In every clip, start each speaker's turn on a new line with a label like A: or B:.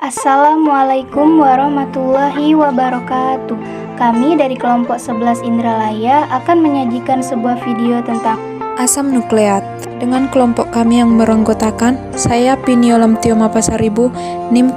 A: Assalamualaikum warahmatullahi wabarakatuh. Kami dari kelompok 11 Indralaya akan menyajikan sebuah video tentang
B: asam nukleat. Dengan kelompok kami yang beranggotakan, saya Piniolam Tioma Pasaribu, NIM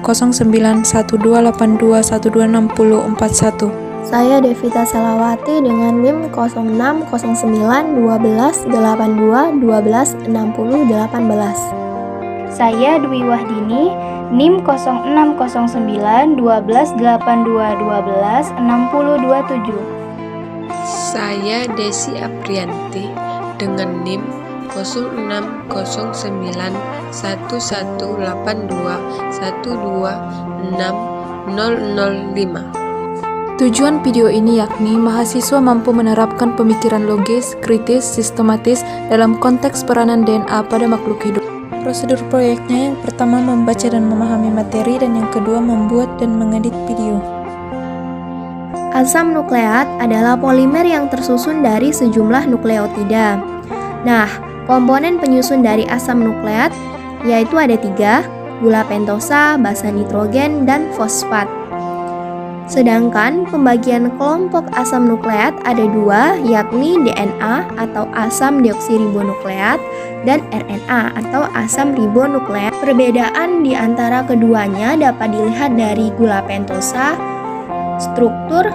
B: 06091282126041.
C: Saya Devita Selawati dengan NIM 06091282126018.
A: saya Dwi Wahdini, NIM 06091282126027.
D: Saya Desi Aprianti dengan NIM 06091182126005.
B: Tujuan video ini yakni mahasiswa mampu menerapkan pemikiran logis, kritis, sistematis dalam konteks peranan DNA pada makhluk hidup. Prosedur proyeknya yang pertama membaca dan memahami materi, dan yang kedua membuat dan mengedit video.
C: Asam nukleat adalah polimer yang tersusun dari sejumlah nukleotida. Nah, komponen penyusun dari asam nukleat yaitu ada 3, gula pentosa, basa nitrogen, dan fosfat. Sedangkan pembagian kelompok asam nukleat ada 2, yakni DNA atau asam deoksiribonukleat dan RNA atau asam ribonukleat. Perbedaan di antara keduanya dapat dilihat dari gula pentosa, struktur,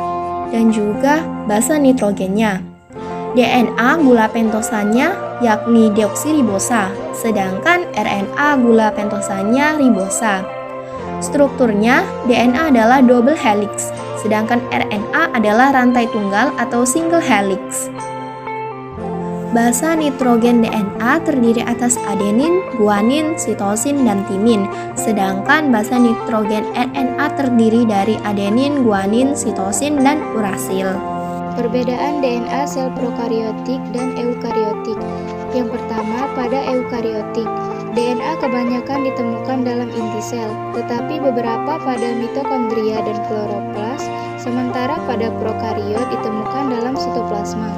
C: dan juga basa nitrogennya. DNA gula pentosanya yakni deoksiribosa, sedangkan RNA gula pentosanya ribosa. Strukturnya, DNA adalah double helix, sedangkan RNA adalah rantai tunggal atau single helix. Basa nitrogen DNA terdiri atas adenin, guanin, sitosin, dan timin, sedangkan basa nitrogen RNA terdiri dari adenin, guanin, sitosin, dan urasil.
E: Perbedaan DNA sel prokariotik dan eukariotik. Yang pertama, pada eukariotik, DNA kebanyakan ditemukan dalam inti sel, tetapi beberapa pada mitokondria dan kloroplas, sementara pada prokariot ditemukan dalam sitoplasma.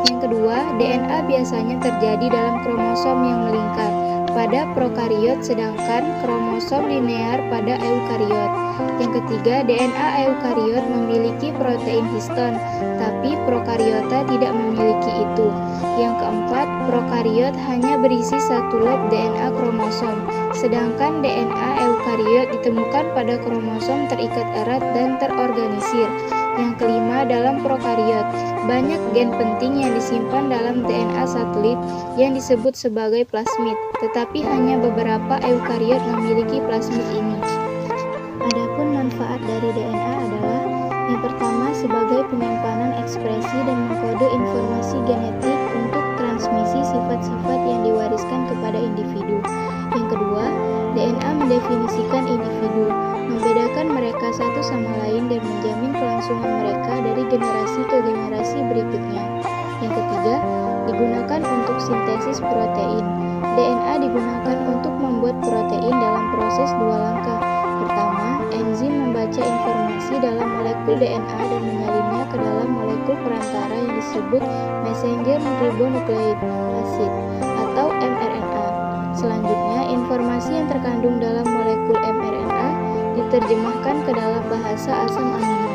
E: Yang kedua, DNA biasanya terjadi dalam kromosom yang melingkar pada prokariot, sedangkan kromosom linear pada eukariot. Yang ketiga, DNA eukariot memiliki protein histon, tapi prokariota tidak memiliki itu. Yang keempat, prokariot hanya berisi satu lob DNA kromosom, sedangkan DNA eukariot ditemukan pada kromosom terikat erat dan terorganisir. Yang kelima, dalam prokariot, banyak gen penting yang disimpan dalam DNA satelit yang disebut sebagai plasmid, tetapi hanya beberapa eukariot memiliki plasmid ini. Adapun manfaat dari DNA adalah yang pertama sebagai penyimpanan ekspresi dan mengkode informasi genetik untuk transmisi sifat-sifat yang diwariskan kepada individu. Yang kedua, DNA mendefinisikan individu, membedakan mereka satu sama lain dan menjamin kelangsungan mereka dari generasi ke generasi berikutnya. Yang ketiga, digunakan untuk sintesis protein. DNA digunakan untuk membuat protein dalam proses 2 langkah. Pertama, enzim membaca informasi dalam molekul DNA dan menyalinnya ke dalam molekul perantara yang disebut messenger ribonucleic acid atau mRNA. Selanjutnya, informasi yang terkandung dalam molekul mRNA diterjemahkan ke dalam bahasa asam amino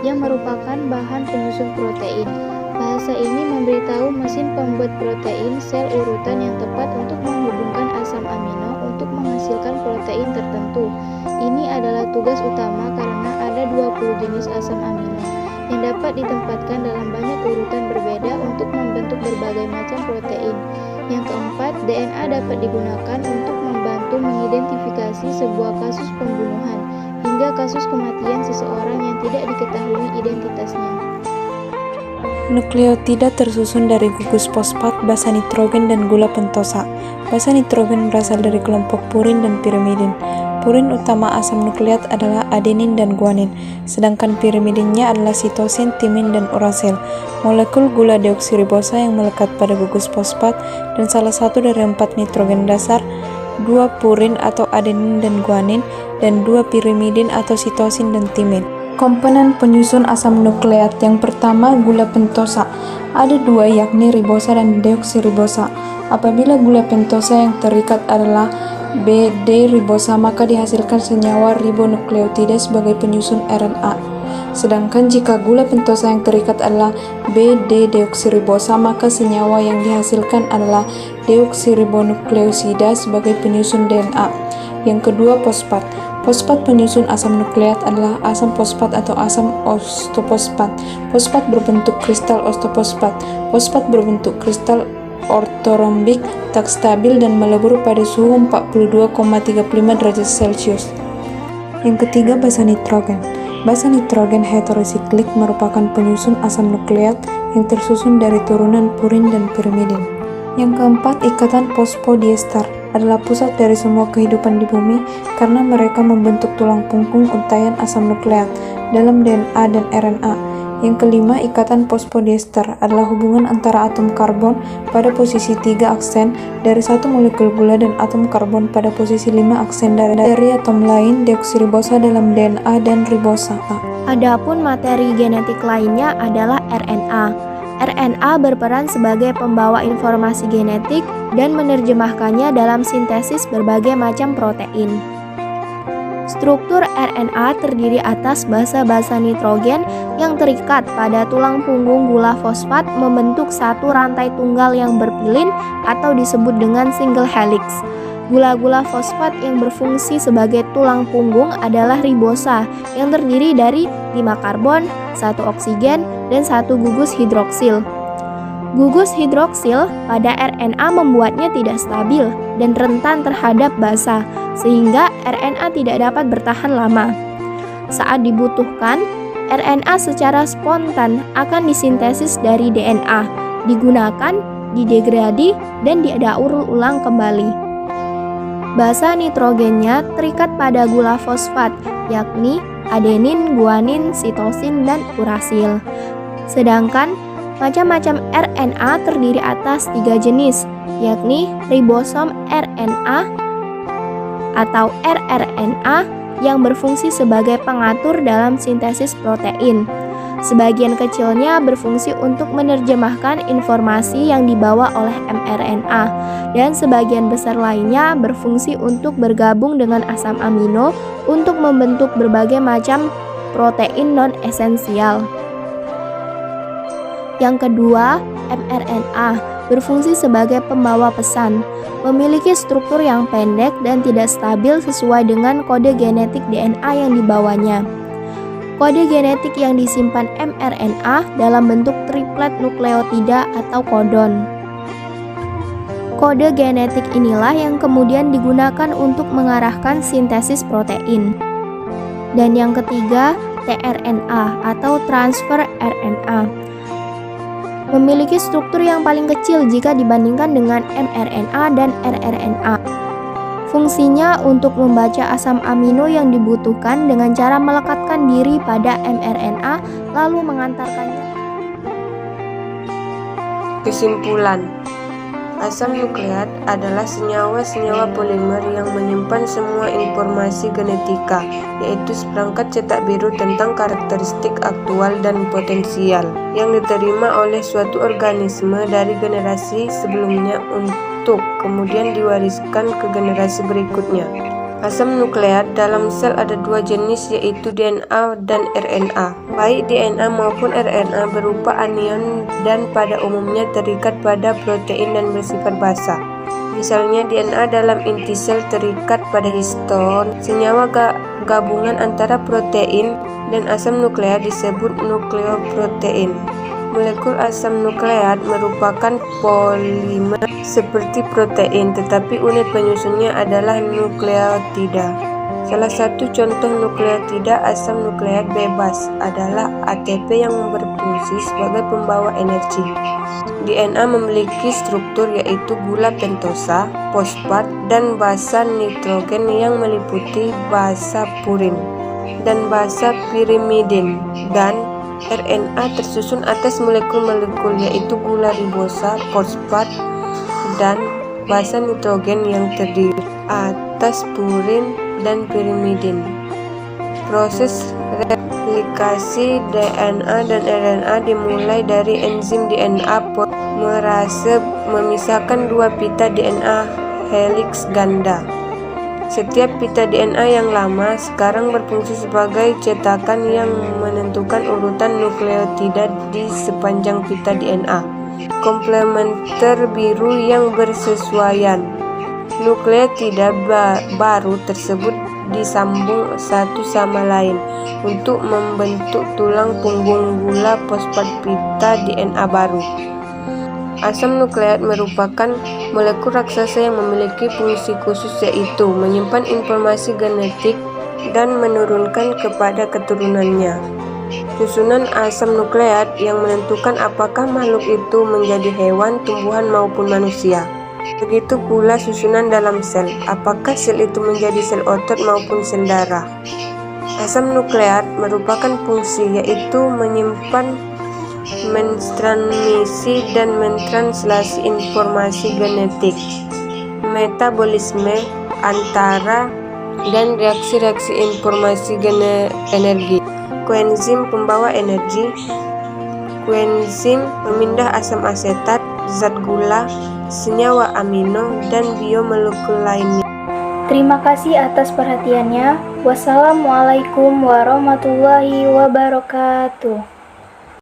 E: yang merupakan bahan penyusun protein. Bahasa ini memberitahu mesin pembuat protein sel urutan yang tepat untuk menghubungkan asam amino untuk menghasilkan protein tertentu. Ini adalah tugas utama karena ada 20 jenis asam amino yang dapat ditempatkan dalam banyak urutan berbeda untuk membentuk berbagai macam protein. Yang keempat, DNA dapat digunakan untuk membantu mengidentifikasi sebuah kasus pembunuhan hingga kasus kematian seseorang yang tidak diketahui identitasnya.
B: Nukleotida tersusun dari gugus fosfat, basa nitrogen, dan gula pentosa. Basa nitrogen berasal dari kelompok purin dan pirimidin. Purin utama asam nukleat adalah adenin dan guanin, sedangkan pirimidinnya adalah sitosin, timin, dan urasil. Molekul gula deoksiribosa yang melekat pada gugus fosfat dan salah satu dari 4 nitrogen dasar, 2 purin atau adenin dan guanin, dan 2 pirimidin atau sitosin dan timin. Komponen penyusun asam nukleat yang pertama, gula pentosa. Ada 2, yakni ribosa dan deoksiribosa. Apabila gula pentosa yang terikat adalah B, D ribosa, maka dihasilkan senyawa ribonukleotida sebagai penyusun RNA. Sedangkan jika gula pentosa yang terikat adalah B, D deoksiribosa, maka senyawa yang dihasilkan adalah deoksiribonukleosida sebagai penyusun DNA. Yang kedua, fosfat. Fosfat penyusun asam nukleat adalah asam fosfat atau asam ostofosfat. Fosfat berbentuk kristal ostofosfat. Fosfat berbentuk kristal ortorombik, tak stabil dan melebur pada suhu 42,35 derajat Celcius. Yang ketiga, basa nitrogen. Basa nitrogen heterosiklik merupakan penyusun asam nukleat yang tersusun dari turunan purin dan pirimidin. Yang keempat, ikatan fosfodiester adalah pusat dari semua kehidupan di bumi karena mereka membentuk tulang punggung untaian asam nukleat dalam DNA dan RNA. Yang kelima, ikatan fosfodiester adalah hubungan antara atom karbon pada posisi 3 aksen dari satu molekul gula dan atom karbon pada posisi 5 aksen dari atom lain deoksiribosa dalam DNA dan ribosa.
C: Adapun materi genetik lainnya adalah RNA. RNA berperan sebagai pembawa informasi genetik dan menerjemahkannya dalam sintesis berbagai macam protein. Struktur RNA terdiri atas basa-basa nitrogen yang terikat pada tulang punggung gula fosfat membentuk satu rantai tunggal yang berpilin atau disebut dengan single helix. Gula-gula fosfat yang berfungsi sebagai tulang punggung adalah ribosa yang terdiri dari 5 karbon, 1 oksigen, dan 1 gugus hidroksil. Gugus hidroksil pada RNA membuatnya tidak stabil dan rentan terhadap basa, sehingga RNA tidak dapat bertahan lama. Saat dibutuhkan, RNA secara spontan akan disintesis dari DNA, digunakan, didegradi, dan didaur ulang kembali. Basa nitrogennya terikat pada gula fosfat, yakni adenin, guanin, sitosin, dan urasil. Sedangkan macam-macam RNA terdiri atas 3 jenis, yakni ribosom RNA atau rRNA yang berfungsi sebagai pengatur dalam sintesis protein. Sebagian kecilnya berfungsi untuk menerjemahkan informasi yang dibawa oleh mRNA, dan sebagian besar lainnya berfungsi untuk bergabung dengan asam amino untuk membentuk berbagai macam protein non-esensial. Yang kedua, mRNA berfungsi sebagai pembawa pesan, memiliki struktur yang pendek dan tidak stabil sesuai dengan kode genetik DNA yang dibawanya. Kode genetik yang disimpan mRNA dalam bentuk triplet nukleotida atau kodon. Kode genetik inilah yang kemudian digunakan untuk mengarahkan sintesis protein. Dan yang ketiga, tRNA atau transfer RNA. Memiliki struktur yang paling kecil jika dibandingkan dengan mRNA dan rRNA. Fungsinya untuk membaca asam amino yang dibutuhkan dengan cara melekatkan diri pada mRNA lalu mengantarkannya.
D: Kesimpulan, asam nukleat adalah senyawa-senyawa polimer yang menyimpan semua informasi genetika, yaitu seperangkat cetak biru tentang karakteristik aktual dan potensial yang diterima oleh suatu organisme dari generasi sebelumnya untuk kemudian diwariskan ke generasi berikutnya. Asam nukleat dalam sel ada 2 jenis, yaitu DNA dan RNA. Baik DNA maupun RNA berupa anion dan pada umumnya terikat pada protein dan bersifat basa. Misalnya DNA dalam inti sel terikat pada histon, senyawa gabungan antara protein dan asam nukleat disebut nukleoprotein. Molekul asam nukleat merupakan polimer seperti protein, tetapi unit penyusunnya adalah nukleotida. Salah satu contoh nukleotida asam nukleat bebas adalah ATP yang berfungsi sebagai pembawa energi. DNA memiliki struktur yaitu gula pentosa, fosfat, dan basa nitrogen yang meliputi basa purin dan basa pirimidin, dan RNA tersusun atas molekul-molekul yaitu gula ribosa, fosfat, dan basa nitrogen yang terdiri atas purin dan pirimidin. Proses replikasi DNA dan RNA dimulai dari enzim DNA polimerase memisahkan 2 pita DNA helix ganda. Setiap pita DNA yang lama sekarang berfungsi sebagai cetakan yang menentukan urutan nukleotida di sepanjang pita DNA. Komplementer biru yang bersesuaian. Nukleotida baru tersebut disambung satu sama lain untuk membentuk tulang punggung gula fosfat pita DNA baru. Asam nukleat merupakan molekul raksasa yang memiliki fungsi khusus, yaitu menyimpan informasi genetik dan menurunkan kepada keturunannya. Susunan asam nukleat yang menentukan apakah makhluk itu menjadi hewan, tumbuhan maupun manusia. Begitu pula susunan dalam sel, apakah sel itu menjadi sel otot maupun sel darah. Asam nukleat merupakan fungsi, yaitu menyimpan, mentransmisi dan mentranslasi informasi genetik, metabolisme antara dan reaksi-reaksi informasi energi. Koenzim pembawa energi. Koenzim memindah asam asetat, zat gula, senyawa amino, dan biomolekul lainnya.
A: Terima kasih atas perhatiannya. Wassalamualaikum warahmatullahi wabarakatuh.